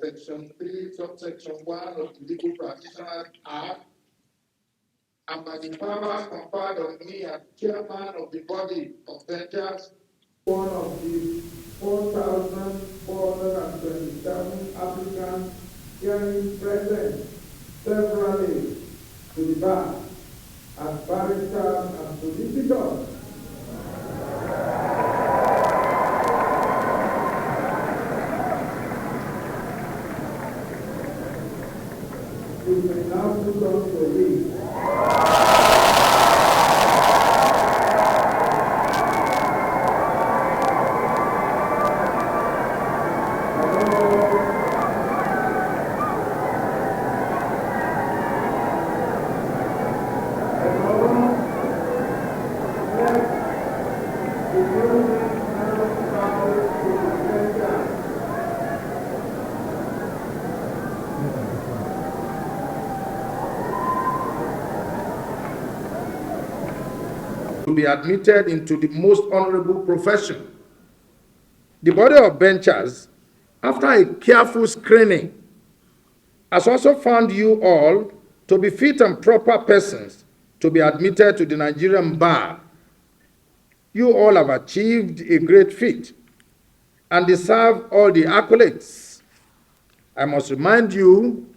Section 3, subsection 1 of the Legal Practitioners Act, and by the powers conferred on me as chairman of the body of benchers, one of the 4,427 applicants hearing present severally to the bar as barristers and solicitors. You may now put on your wings. To be admitted into the most honorable profession. The body of benchers, after a careful screening, has also found you all to be fit and proper persons to be admitted to the Nigerian bar. You all have achieved a great feat and deserve all the accolades. I must remind you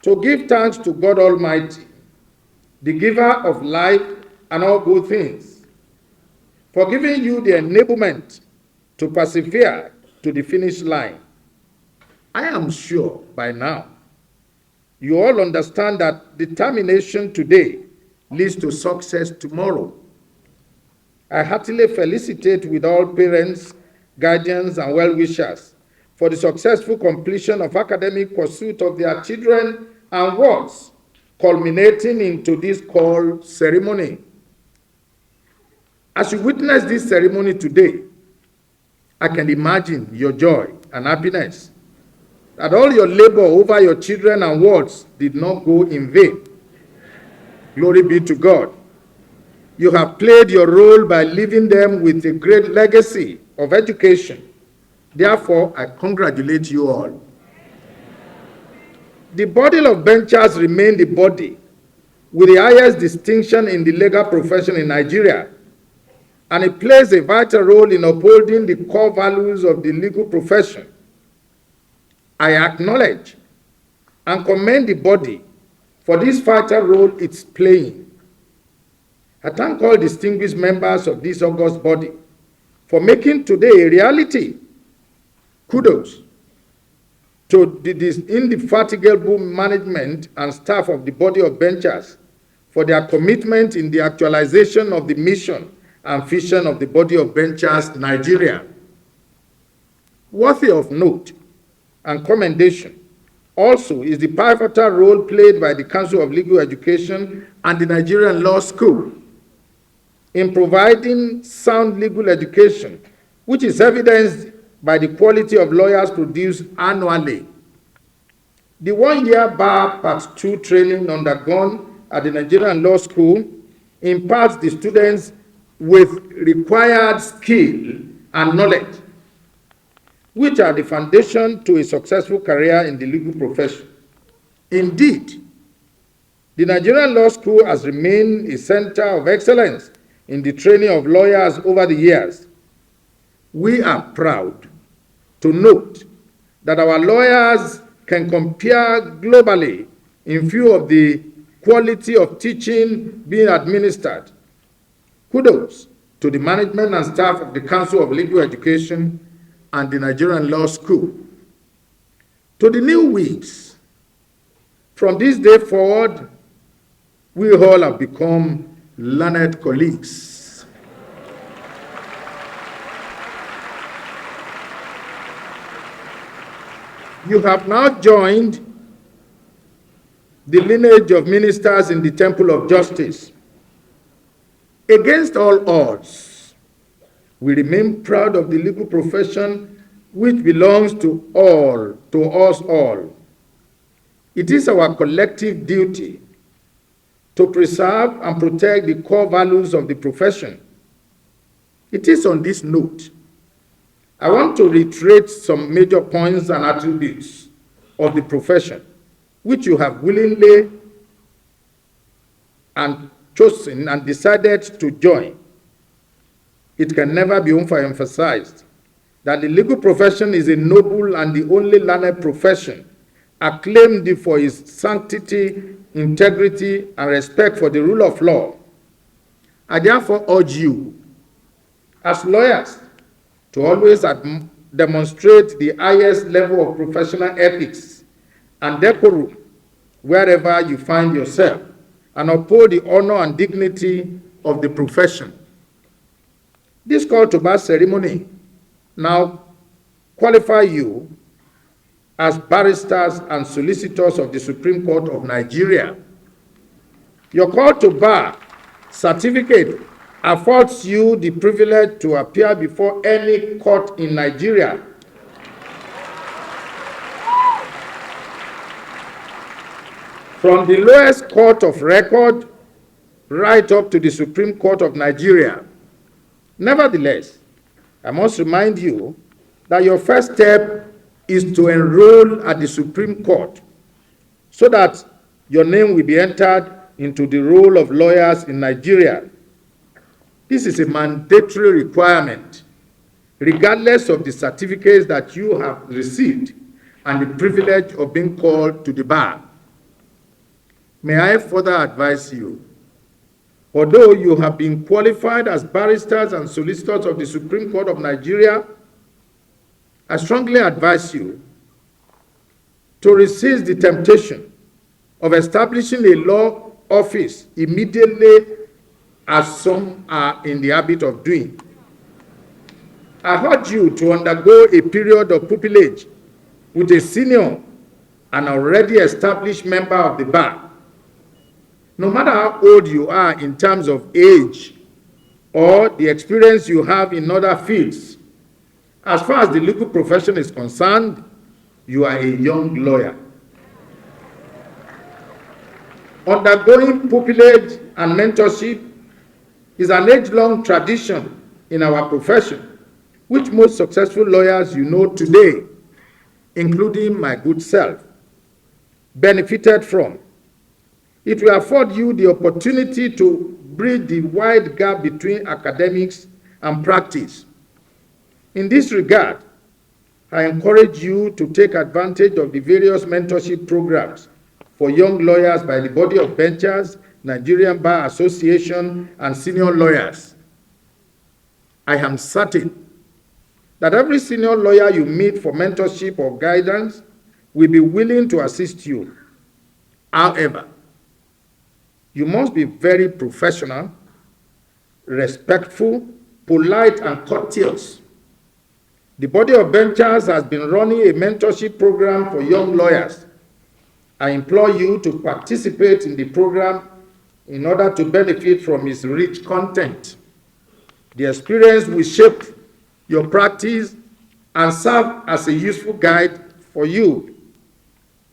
to give thanks to God Almighty, the giver of life and all good things, for giving you the enablement to persevere to the finish line. I am sure by now you all understand that determination today leads to success tomorrow. I heartily felicitate with all parents, guardians, and well-wishers for the successful completion of academic pursuit of their children and wards, culminating into this call ceremony. As you witness this ceremony today, I can imagine your joy and happiness that all your labor over your children and wards did not go in vain. Glory be to God. You have played your role by leaving them with a great legacy of education. Therefore, I congratulate you all. The body of benchers remain the body with the highest distinction in the legal profession in Nigeria, and it plays a vital role in upholding the core values of the legal profession. I acknowledge and commend the body for this vital role it's playing. I thank all distinguished members of this august body for making today a reality. Kudos to this indefatigable management and staff of the body of benchers for their commitment in the actualization of the mission and vision of the body of benchers Nigeria. Worthy of note and commendation also is the pivotal role played by the Council of Legal Education and the Nigerian Law School in providing sound legal education, which is evidenced by the quality of lawyers produced annually. The one-year bar part 2 training undergone at the Nigerian Law School imparts the students with required skill and knowledge, which are the foundation to a successful career in the legal profession. Indeed, the Nigerian Law School has remained a center of excellence in the training of lawyers over the years. We are proud to note that our lawyers can compare globally in view of the quality of teaching being administered. Kudos to the management and staff of the Council of Legal Education and the Nigerian Law School. To the new weeks, from this day forward, we all have become learned colleagues. You have now joined the lineage of ministers in the Temple of Justice. Against all odds, we remain proud of the legal profession which belongs to us all. It is our collective duty to preserve and protect the core values of the profession. It is on this note I want to reiterate some major points and attributes of the profession, which you have willingly and chosen and decided to join, it can never be overemphasized that the legal profession is a noble and the only learned profession acclaimed for its sanctity, integrity, and respect for the rule of law. I therefore urge you, as lawyers, to always demonstrate the highest level of professional ethics and decorum wherever you find yourself, and uphold the honor and dignity of the profession. This call to bar ceremony now qualify you as barristers and solicitors of the Supreme Court of Nigeria. Your call to bar certificate affords you the privilege to appear before any court in Nigeria from the lowest court of record right up to the Supreme Court of Nigeria. Nevertheless, I must remind you that your first step is to enroll at the Supreme Court so that your name will be entered into the roll of lawyers in Nigeria. This is a mandatory requirement, regardless of the certificates that you have received and the privilege of being called to the bar. May I further advise you, although you have been qualified as barristers and solicitors of the Supreme Court of Nigeria, I strongly advise you to resist the temptation of establishing a law office immediately, as some are in the habit of doing. I urge you to undergo a period of pupillage with a senior and already established member of the bar. No matter how old you are in terms of age or the experience you have in other fields, as far as the legal profession is concerned, you are a young lawyer. Undergoing pupillage and mentorship is an age-long tradition in our profession, which most successful lawyers you know today, including my good self, benefited from. It will afford you the opportunity to bridge the wide gap between academics and practice. In this regard, I encourage you to take advantage of the various mentorship programs for young lawyers by the body of benchers, Nigerian Bar Association, and senior lawyers. I am certain that every senior lawyer you meet for mentorship or guidance will be willing to assist you. However, you must be very professional, respectful, polite, and courteous. The body of benchers has been running a mentorship program for young lawyers. I implore you to participate in the program in order to benefit from its rich content. The experience will shape your practice and serve as a useful guide for you.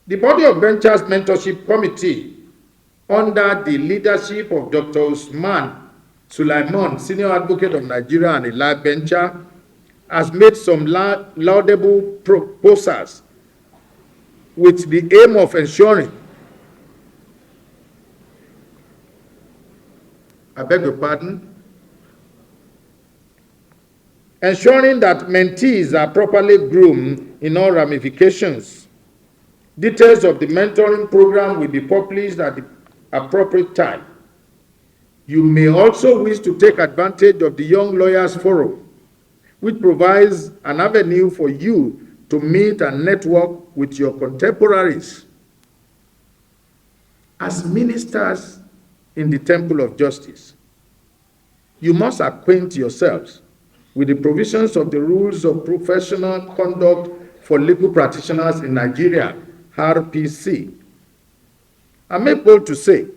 The body of benchers mentorship committee, under the leadership of Dr. Usman Sulaiman, senior advocate of Nigeria and a live bencher, has made some laudable proposals with the aim of ensuring, ensuring that mentees are properly groomed in all ramifications. Details of the mentoring program will be published at the appropriate time. You may also wish to take advantage of the Young Lawyers Forum, which provides an avenue for you to meet and network with your contemporaries. As ministers in the Temple of Justice, you must acquaint yourselves with the provisions of the Rules of Professional Conduct for Legal Practitioners in Nigeria, RPC. I'm able to say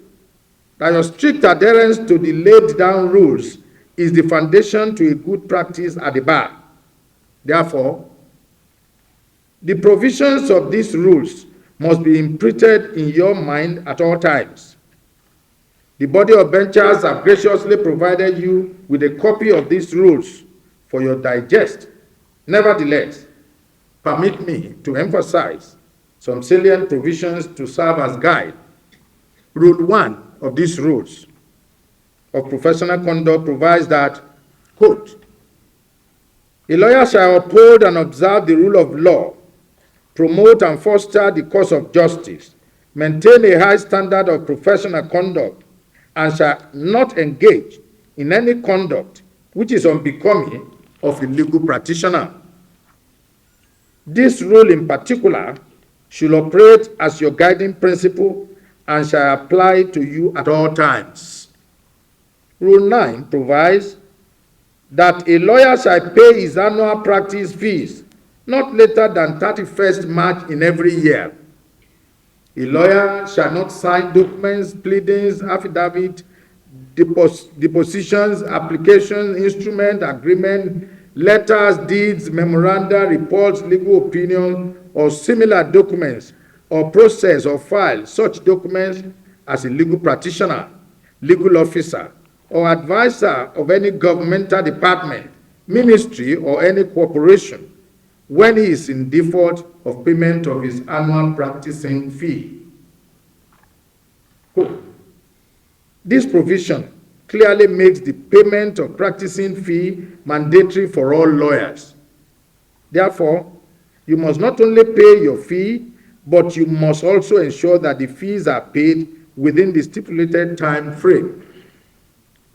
that your strict adherence to the laid-down rules is the foundation to a good practice at the bar. Therefore, the provisions of these rules must be imprinted in your mind at all times. The body of benchers have graciously provided you with a copy of these rules for your digest. Nevertheless, permit me to emphasize some salient provisions to serve as guide. Rule 1 of these rules of professional conduct provides that, quote, a lawyer shall uphold and observe the rule of law, promote and foster the cause of justice, maintain a high standard of professional conduct, and shall not engage in any conduct which is unbecoming of a legal practitioner. This rule in particular should operate as your guiding principle and shall apply to you at all times. Rule 9 provides that a lawyer shall pay his annual practice fees not later than 31st March in every year. A lawyer shall not sign documents, pleadings, affidavit, depositions, applications, instrument, agreement, letters, deeds, memoranda, reports, legal opinions, or similar documents, or process or file such documents as a legal practitioner, legal officer, or advisor of any governmental department, ministry, or any corporation when he is in default of payment of his annual practicing fee. This provision clearly makes the payment of practicing fee mandatory for all lawyers. Therefore, you must not only pay your fee, but you must also ensure that the fees are paid within the stipulated time frame.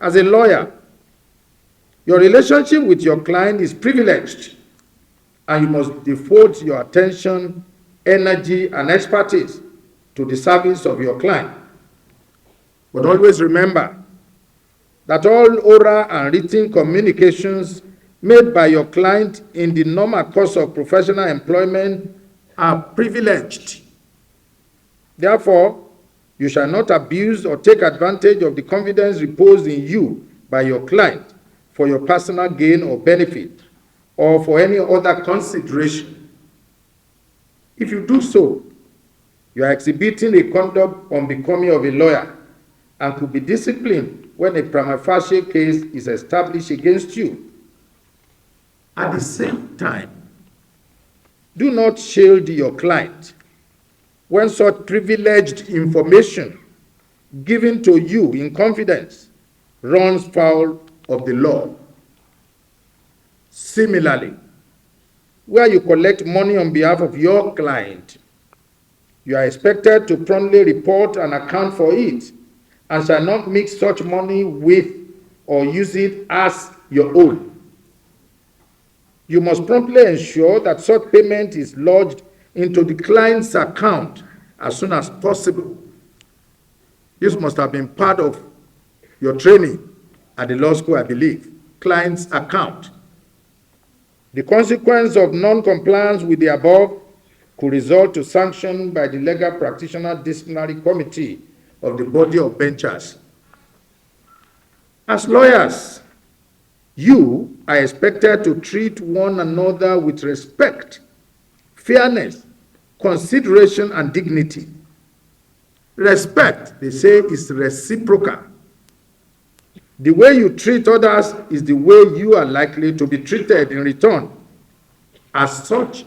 As a lawyer, your relationship with your client is privileged, and you must devote your attention, energy, and expertise to the service of your client. But always remember that all oral and written communications made by your client in the normal course of professional employment are privileged. Therefore, you shall not abuse or take advantage of the confidence reposed in you by your client for your personal gain or benefit, or for any other consideration. If you do so, you are exhibiting a conduct unbecoming of a lawyer and could be disciplined when a prima facie case is established against you. At the same time, do not shield your client when such privileged information given to you in confidence runs foul of the law. Similarly, where you collect money on behalf of your client, you are expected to promptly report and account for it, and shall not mix such money with or use it as your own. You must promptly ensure that such payment is lodged into the client's account as soon as possible. This must have been part of your training at the law school, I believe. Client's account. The consequence of non-compliance with the above could result to sanction by the legal practitioner disciplinary committee of the body of benchers. As lawyers, you are expected to treat one another with respect, fairness, consideration, and dignity. Respect, they say, is reciprocal. The way you treat others is the way you are likely to be treated in return. As such,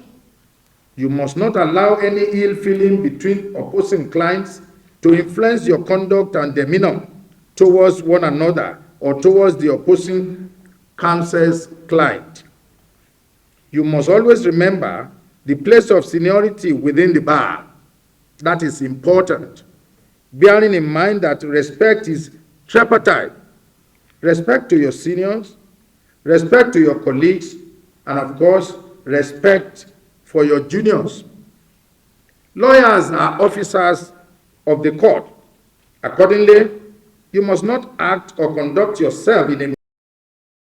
you must not allow any ill feeling between opposing clients to influence your conduct and demeanor towards one another or towards the opposing counsel's client. You must always remember the place of seniority within the bar. That is important, bearing in mind that respect is tripartite. Respect to your seniors, respect to your colleagues, and of course, respect for your juniors. Lawyers are officers of the court. Accordingly, you must not act or conduct yourself in a manner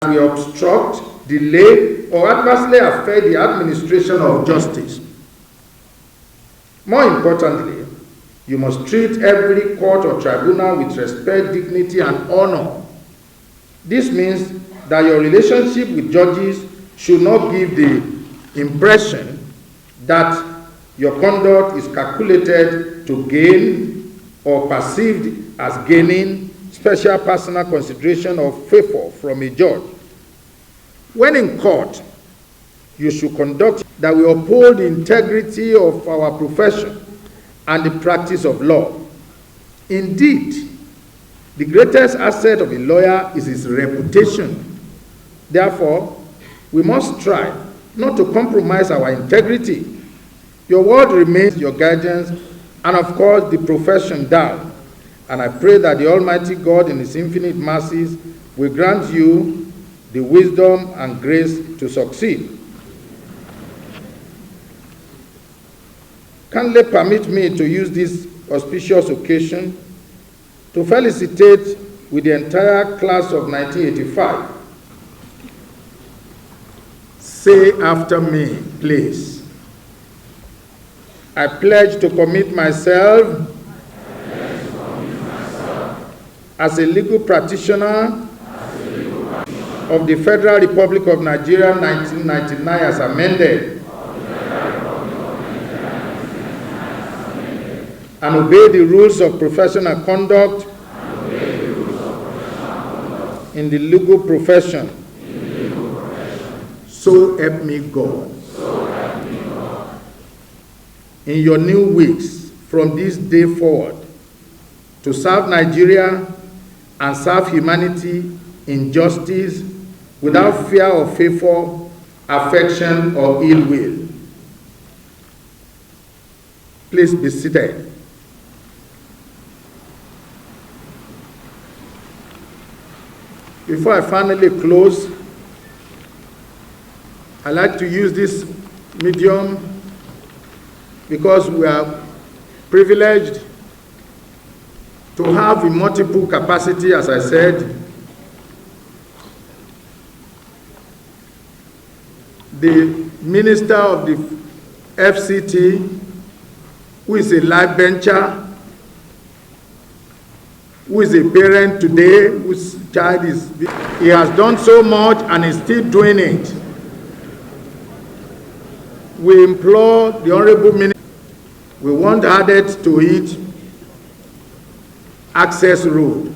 that will obstruct, delay, or adversely affect the administration of justice. More importantly, you must treat every court or tribunal with respect, dignity, and honor. This means that your relationship with judges should not give the impression that your conduct is calculated to gain or perceived as gaining special personal consideration or favor from a judge. When in court, you should conduct that will uphold the integrity of our profession and the practice of law. Indeed, the greatest asset of a lawyer is his reputation. Therefore, we must try not to compromise our integrity. Your word remains your guidance, and of course, the profession down. And I pray that the Almighty God in His infinite mercies will grant you the wisdom and grace to succeed. Kindly permit me to use this auspicious occasion to felicitate with the entire class of 1985. Say after me, please. I pledge to commit myself as a legal practitioner of the Federal Republic of Nigeria 1999 as amended, and obey the rules of professional conduct in the legal profession. So help me God. In your new weeks from this day forward, to serve Nigeria and serve humanity in justice without fear of favor, affection, or ill will. Please be seated. Before I finally close, I'd like to use this medium because we are privileged to have in multiple capacity, as I said, the Minister of the FCT, who is a life bencher, who is a parent today, whose child is, he has done so much and is still doing it. We implore the Honorable Minister, we want added to it access road.